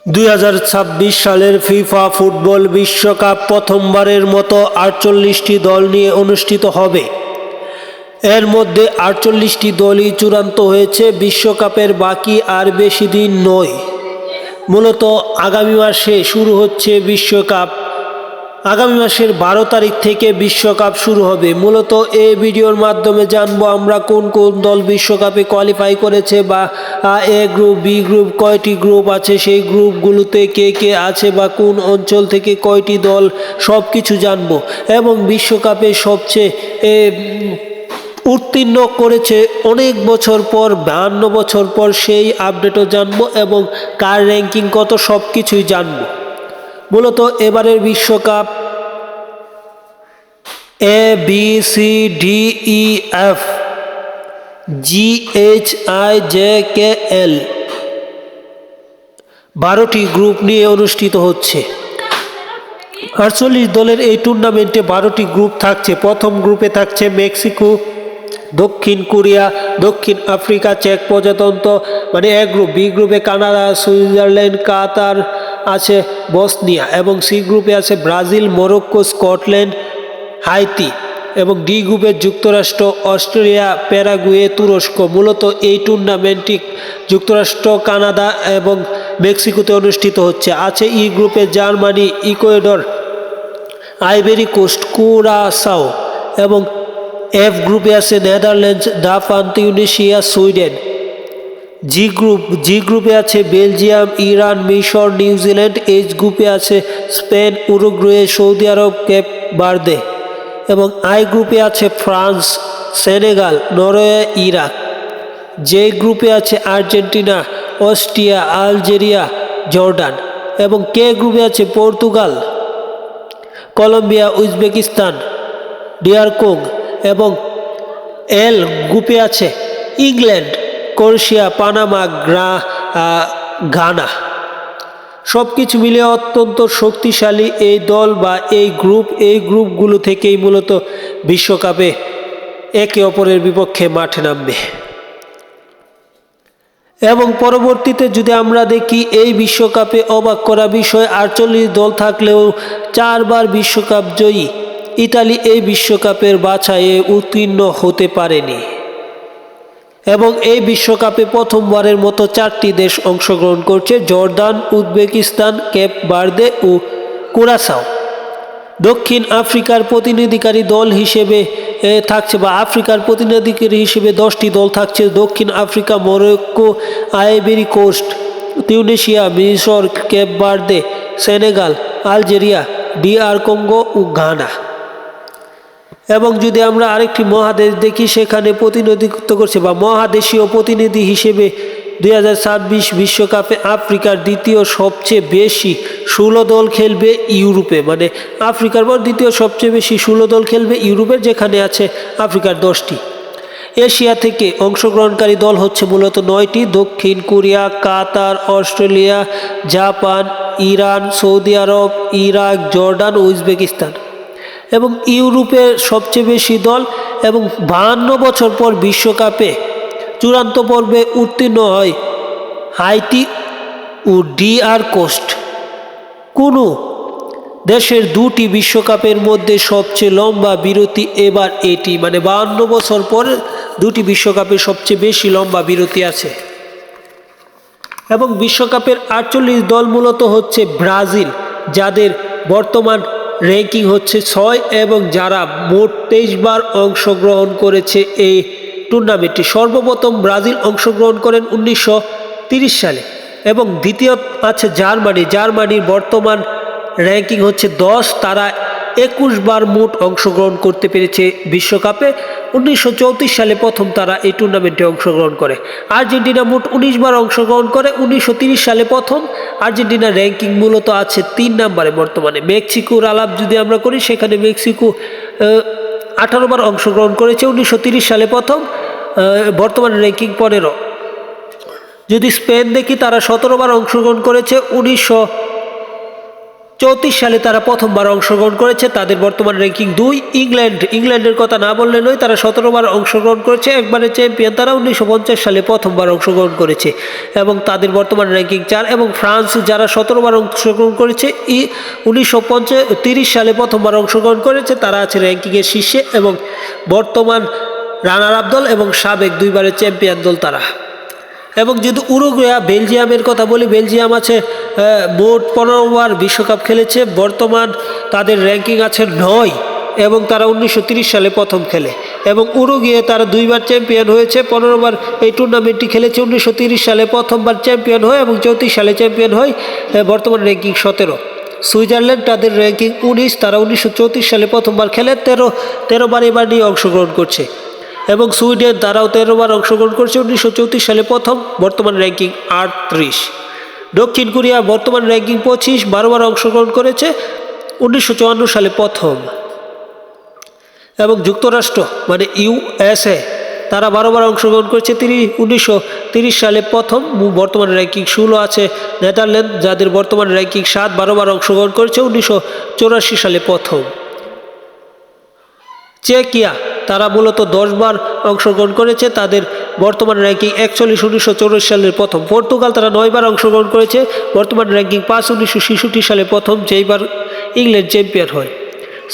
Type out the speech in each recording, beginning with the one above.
2026 সালের FIFA football বিশ্বকাপ প্রথমবারের মতো 48টি দল নিয়ে অনুষ্ঠিত হবে। এর মধ্যে 48টি দলই চূড়ান্ত হয়েছে। বিশ্বকাপের বাকি আর বেশি দিন নয়। মূলত আগামী মাসে শুরু হচ্ছে বিশ্বকাপ। আগামী মাসের 12 তারিখ থেকে বিশ্বকাপ শুরু হবে। মূলত এই ভিডিওর মাধ্যমে জানবো আমরা কোন কোন দল বিশ্বকাপে কোয়ালিফাই করেছে, বা এ গ্রুপ, বি গ্রুপ, কয়টি গ্রুপ আছে, সেই গ্রুপগুলোতে কে কে আছে, বা কোন অঞ্চল থেকে কয়টি দল, সব কিছু জানবো। এবং বিশ্বকাপে সবচেয়ে উত্তীর্ণ করেছে অনেক বছর পর, 52 বছর পর, সেই আপডেটও জানবো এবং কার র্যাঙ্কিং কত, সব কিছুই জানবো। মূলত এবারের বিশ্বকাপ ABCDEF GHIJKL 12টি গ্রুপ নিয়ে অনুষ্ঠিত হচ্ছে। 48 দলের এই টুর্নামেন্টে 12টি গ্রুপ থাকছে। প্রথম গ্রুপে থাকছে মেক্সিকো, দক্ষিণ কোরিয়া, দক্ষিণ আফ্রিকা, চেক প্রজাতন্ত্র, মানে এক গ্রুপ। বি গ্রুপে কানাডা, সুইজারল্যান্ড, কাতার আছে, বসনিয়া। এবং সি গ্রুপে আছে ব্রাজিল, মরক্কো, স্কটল্যান্ড, হাইতি। এবং ডি গ্রুপে যুক্তরাষ্ট্র, অস্ট্রেলিয়া, প্যারাগুয়ে, তুরস্ক। মূলত এই টুর্নামেন্টটি যুক্তরাষ্ট্র, কানাডা এবং মেক্সিকোতে অনুষ্ঠিত হচ্ছে। আছে ই গ্রুপে জার্মানি, ইকুয়েডর, আইভরি কোস্ট, কুরাসাও। এবং এফ গ্রুপে আছে নেদারল্যান্ডস, জাপান, তিউনিসিয়া, সুইডেন। জি গ্রুপে আছে বেলজিয়াম, ইরান, মিশর, নিউজিল্যান্ড। এইচ গ্রুপে আছে স্পেন, উরুগুয়ে, সৌদি আরব, কেপ ভার্দে। এবং আই গ্রুপে আছে France, Senegal, Norway, Iraq. J গ্রুপে আছে আর্জেন্টিনা, অস্ট্রিয়া, আলজেরিয়া, জর্ডান। এবং কে গ্রুপে আছে Portugal, Colombia, Uzbekistan, DR Congo. এবং এল গ্রুপে আছে ইংল্যান্ড, ক্রোয়েশিয়া, পানামা, ঘানা। সব কিছু মিলিয়ে অত্যন্ত শক্তিশালী এই দল বা এই গ্রুপগুলো থেকেই মূলত বিশ্বকাপে একে অপরের বিপক্ষে মাঠে নামবে। এবং পরবর্তীতে যদি আমরা দেখি, এই বিশ্বকাপে অবাক করা বিষয়, 48 দল থাকলেও 4 বার বিশ্বকাপ জয়ী ইতালি এই বিশ্বকাপের বাছাইয়ে উত্তীর্ণ হতে পারেনি। এবং এই বিশ্বকাপে প্রথমবারের মতো 4টি দেশ অংশগ্রহণ করছে: জর্দান, উজবেকিস্তান, কেপ ভার্দে ও কুরাসাও। দক্ষিণ আফ্রিকার প্রতিনিধিকারী দল হিসেবে থাকছে, বা আফ্রিকার প্রতিনিধিকারী হিসেবে 10টি দল থাকছে: দক্ষিণ Africa, Morocco, Ivory Coast, Tunisia, মিশর, Cape Verde, Senegal, Algeria, DR Congo ও ঘানা। এবং যদি আমরা আরেকটি মহাদেশ দেখি, সেখানে প্রতিনিধিত্ব করছে বা মহাদেশীয় প্রতিনিধি হিসেবে 2026 বিশ্বকাপে আফ্রিকার দ্বিতীয় সবচেয়ে বেশি 16 দল খেলবে ইউরোপে। মানে আফ্রিকার পর দ্বিতীয় সবচেয়ে বেশি 16 দল খেলবে ইউরোপের, যেখানে আছে আফ্রিকার 10টি। এশিয়া থেকে অংশগ্রহণকারী দল হচ্ছে মূলত 9টি: দক্ষিণ কোরিয়া, কাতার, অস্ট্রেলিয়া, জাপান, ইরান, সৌদি আরব, ইরাক, জর্ডান ও উজবেকিস্তান। এবং ইউরোপের সবচেয়ে বেশি দল এবং 52 বছর পর বিশ্বকাপে চূড়ান্ত পর্বে উত্তীর্ণ হয় হাইতি ও ডিআর কোস্ট। কোনো দেশের 2টি বিশ্বকাপের মধ্যে সবচেয়ে লম্বা বিরতি এবার এটি, মানে 52 বছর পর 2টি বিশ্বকাপে সবচেয়ে বেশি লম্বা বিরতি আছে। এবং বিশ্বকাপের 48 দল মূলত হচ্ছে ব্রাজিল, যাদের বর্তমান র্যাঙ্কিং হচ্ছে 6 এবং যারা মোট 23 বার অংশগ্রহণ করেছে এই টুর্নামেন্টে। সর্বপ্রথম ব্রাজিল অংশগ্রহণ করেন 1930 সালে। এবং দ্বিতীয় আছে জার্মানির বর্তমান র্যাঙ্কিং হচ্ছে 10। তারা 21 বার মোট অংশগ্রহণ করতে পেরেছে বিশ্বকাপে। 1934 সালে প্রথম তারা এই টুর্নামেন্টে অংশগ্রহণ করে। আর্জেন্টিনা মোট 19 বার অংশগ্রহণ করে, 1930 সালে প্রথম। আর্জেন্টিনার র্যাঙ্কিং মূলত আছে 3 নম্বরে বর্তমানে। মেক্সিকোর আলাপ যদি আমরা করি, সেখানে মেক্সিকো 18 বার অংশগ্রহণ করেছে, 1930 সালে প্রথম, বর্তমানে র্যাঙ্কিং 15। যদি স্পেন দেখি, তারা 17 বার অংশগ্রহণ করেছে, 34 সালে তারা প্রথমবার অংশগ্রহণ করেছে, তাদের বর্তমান র্যাঙ্কিং 2। ইংল্যান্ডের কথা না বললে নয়, তারা 17বার অংশগ্রহণ করেছে, একবারে চ্যাম্পিয়ন তারা 1950 সালে প্রথমবার অংশগ্রহণ করেছে এবং তাদের বর্তমান র্যাঙ্কিং 4। এবং ফ্রান্স যারা 17বার অংশগ্রহণ করেছে, 1930 সালে প্রথমবার অংশগ্রহণ করেছে, তারা আছে র্যাঙ্কিংয়ের শীর্ষে এবং বর্তমান রানার আপ দল এবং সাবেক 2বারের চ্যাম্পিয়ন দল তারা। এবং যদি উরুগুয়ে বেলজিয়ামের কথা বলি, বেলজিয়াম আছে মোট 15বার বিশ্বকাপ খেলেছে, বর্তমান তাদের র্যাঙ্কিং আছে 9 এবং তারা 1930 সালে প্রথম খেলে। এবং উরুগুয়ে তারা 2বার চ্যাম্পিয়ন হয়েছে, 15বার এই টুর্নামেন্টটি খেলেছে, 1930 সালে প্রথমবার চ্যাম্পিয়ন হয় এবং 34 সালে চ্যাম্পিয়ন হয়, বর্তমান র্যাঙ্কিং 17। সুইজারল্যান্ড তাদের র্যাঙ্কিং 19, তারা 1934 সালে প্রথমবার খেলে, 13বার এবার নিয়ে অংশগ্রহণ করছে। এবং সুইডেন তারাও 13বার অংশগ্রহণ করছে, 1934 সালে প্রথম, বর্তমান র্যাঙ্কিং 38। দক্ষিণ কোরিয়া বর্তমান র্যাঙ্কিং 25, 12বার অংশগ্রহণ করেছে, 1954 সালে প্রথম। এবং যুক্তরাষ্ট্র মানে USA তারা 12বার অংশগ্রহণ করেছে, 1930 সালে প্রথম, বর্তমান র্যাঙ্কিং 16 আছে। নেদারল্যান্ড যাদের বর্তমান র্যাঙ্কিং 7, 12বার অংশগ্রহণ করেছে, 1984 সালে প্রথম। চেকিয়া তারা মূলত 10বার অংশগ্রহণ করেছে, তাদের বর্তমান র্যাঙ্কিং 41, 1964 সালের প্রথম। পর্তুগাল তারা 9বার অংশগ্রহণ করেছে, বর্তমান র্যাঙ্কিং 5, 1966 সালে প্রথম, যেইবার ইংল্যান্ড চ্যাম্পিয়ন হয়।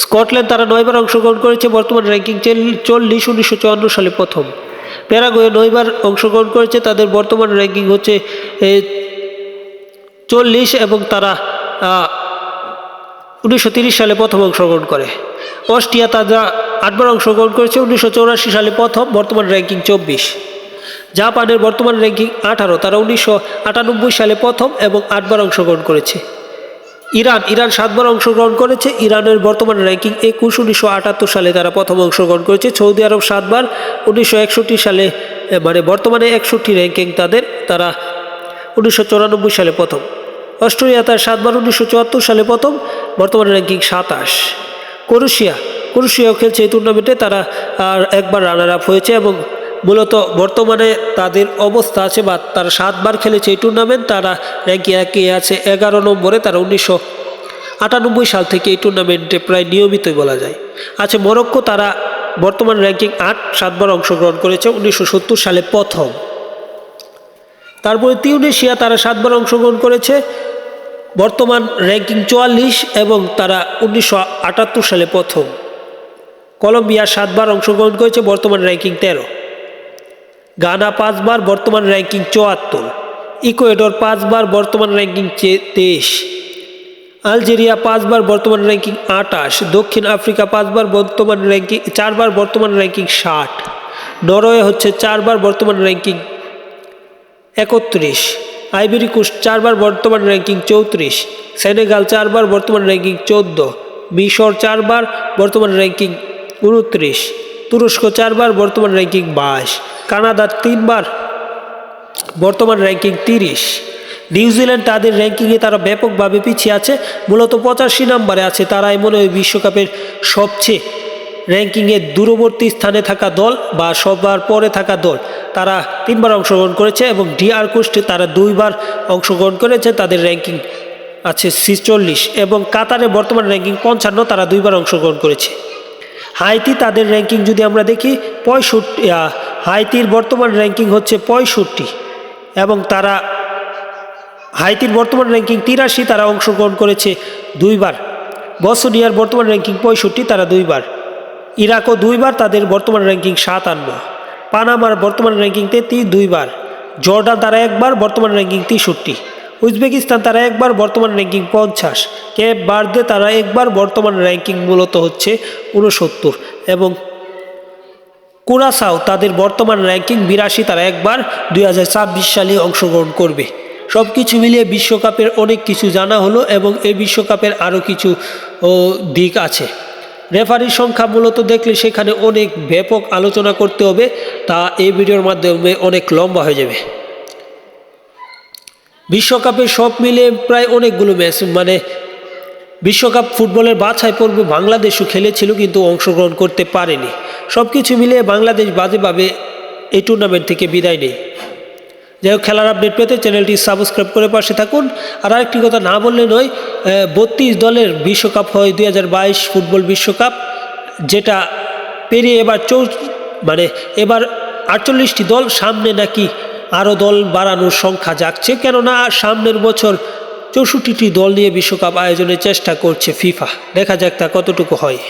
স্কটল্যান্ড তারা 9বার অংশগ্রহণ করেছে, বর্তমান র্যাঙ্কিং 40, 1954 সালে প্রথম। প্যারাগুয়ে 9বার অংশগ্রহণ করেছে, তাদের বর্তমান র্যাঙ্কিং হচ্ছে 40 এবং তারা 1930 সালে প্রথম অংশগ্রহণ করে। অস্ট্রিয়া তারা 8বার অংশগ্রহণ করেছে, 1984 সালে প্রথম, বর্তমান র্যাঙ্কিং 24। জাপানের বর্তমান র্যাঙ্কিং 18, তারা 1998 সালে প্রথম এবং 8বার অংশগ্রহণ করেছে। ইরান 7বার অংশগ্রহণ করেছে, ইরানের বর্তমান র্যাঙ্কিং 21, 1978 সালে তারা প্রথম অংশগ্রহণ করেছে। সৌদি আরব 7বার, 1961 সালে, মানে বর্তমানে 61 র্যাঙ্কিং তাদের, তারা 1994 সালে প্রথম। অস্ট্রেলিয়া তার 7বার, 1974 সালে প্রথম, বর্তমান র্যাঙ্কিং 27। ক্রোয়েশিয়াও খেলছে এই টুর্নামেন্টে, তারা আর একবার রানার আপ হয়েছে এবং মূলত বর্তমানে তাদের অবস্থা আছে বা তারা 7বার খেলেছে এই টুর্নামেন্ট, তারা র্যাঙ্কিং 1 আছে 11 নম্বরে, তারা 1998 সাল থেকে এই টুর্নামেন্টে প্রায় নিয়মিতই বলা যায় আছে। মরক্কো তারা বর্তমান র্যাঙ্কিং 8, 7বার অংশগ্রহণ করেছে, 1970 সালে প্রথম। তারপরে তিউনিসিয়া তারা 7বার অংশগ্রহণ করেছে, বর্তমান র্যাঙ্কিং 44 এবং তারা 1978 সালে প্রথম। কলম্বিয়া 7বার অংশগ্রহণ করেছে, বর্তমান র্যাঙ্কিং 13। গানা 5বার, বর্তমান র্যাঙ্কিং 74। ইকুয়েডর 5বার, বর্তমান র্যাঙ্কিং 23। আলজেরিয়া 5বার, বর্তমান র্যাঙ্কিং 28। দক্ষিণ আফ্রিকা 5বার, বর্তমান র্যাঙ্কিং 4বার, বর্তমান র্যাঙ্কিং 60। নরওয়ে হচ্ছে 4বার, বর্তমান র্যাঙ্কিং 31। আইভরি কোস্ট 4বার, বর্তমান র্যাঙ্কিং 34। সেনেগাল 4বার, বর্তমান র্যাঙ্কিং 14। মিশর 4বার, বর্তমান র্যাঙ্কিং 29। তুরস্ক 4বার, বর্তমান র্যাঙ্কিং 22। কানাডা 3বার, বর্তমান র্যাঙ্কিং 30। নিউজিল্যান্ড তাদের র্যাঙ্কিংয়ে তারা ব্যাপকভাবে পিছিয়ে আছে, মূলত 85 নম্বরে আছে। তারাই মনে হয় বিশ্বকাপের সবচেয়ে র্যাঙ্কিংয়ে দূরবর্তী স্থানে থাকা দল বা সবার পরে থাকা দল। তারা 3বার অংশগ্রহণ করেছে এবং ডিআর কোস্টে তারা 2বার অংশগ্রহণ করেছে, তাদের র্যাঙ্কিং আছে 46 এবং কাতারে বর্তমান র্যাঙ্কিং 55, তারা 2বার অংশগ্রহণ করেছে। হাইতি তাদের র্যাঙ্কিং যদি আমরা দেখি 65, হাইতির বর্তমান র্যাঙ্কিং হচ্ছে 65 এবং তারা হাইতির বর্তমান র্যাঙ্কিং 83, তারা অংশগ্রহণ করেছে 2বার। বসনিয়ার বর্তমান র্যাঙ্কিং 65, তারা 2বার। ইরাকও 2বার, তাদের বর্তমান র্যাঙ্কিং 57। পানামার বর্তমান র্যাঙ্কিং 33, 2বার। জর্ডান তারা 1বার, বর্তমান র্যাঙ্কিং 63। উজবেকিস্তান তারা 1বার, বর্তমান র্যাঙ্কিং 50। কেপ ভার্দে তারা 1বার, বর্তমান র্যাঙ্কিং মূলত হচ্ছে 69 এবং কুরাসাও তাদের বর্তমান র্যাঙ্কিং 82, তারা 1বার 2026 সালে অংশগ্রহণ করবে। সব কিছু মিলিয়ে বিশ্বকাপের অনেক কিছু জানা হলো এবং এই বিশ্বকাপের আরও কিছু দিক আছে। রেফারির সংখ্যা মূলত দেখলে সেখানে অনেক ব্যাপক আলোচনা করতে হবে, তা এই ভিডিওর মাধ্যমে অনেক লম্বা হয়ে যাবে। বিশ্বকাপে সব মিলে প্রায় অনেকগুলো ম্যাচ, মানে বিশ্বকাপ ফুটবলের বাছাই পর্বে বাংলাদেশও খেলেছিল কিন্তু অংশগ্রহণ করতে পারেনি। সব কিছু মিলিয়ে বাংলাদেশ বাজেভাবে এই টুর্নামেন্ট থেকে বিদায় নেয়। যাই হোক, খেলার আপডেট পেতে চ্যানেলটি সাবস্ক্রাইব করে পাশে থাকুন। আর আরেকটি কথা না বললে নয়, 32 দলের বিশ্বকাপ হয় 2022 ফুটবল বিশ্বকাপ, যেটা পেরিয়ে এবার 48টি দল। সামনে নাকি আরও দল বাড়ানোর সংখ্যা জাগছে, কেননা সামনের বছর 64টি দল নিয়ে বিশ্বকাপ আয়োজনের চেষ্টা করছে ফিফা। দেখা যাক তা কতটুকু হয়।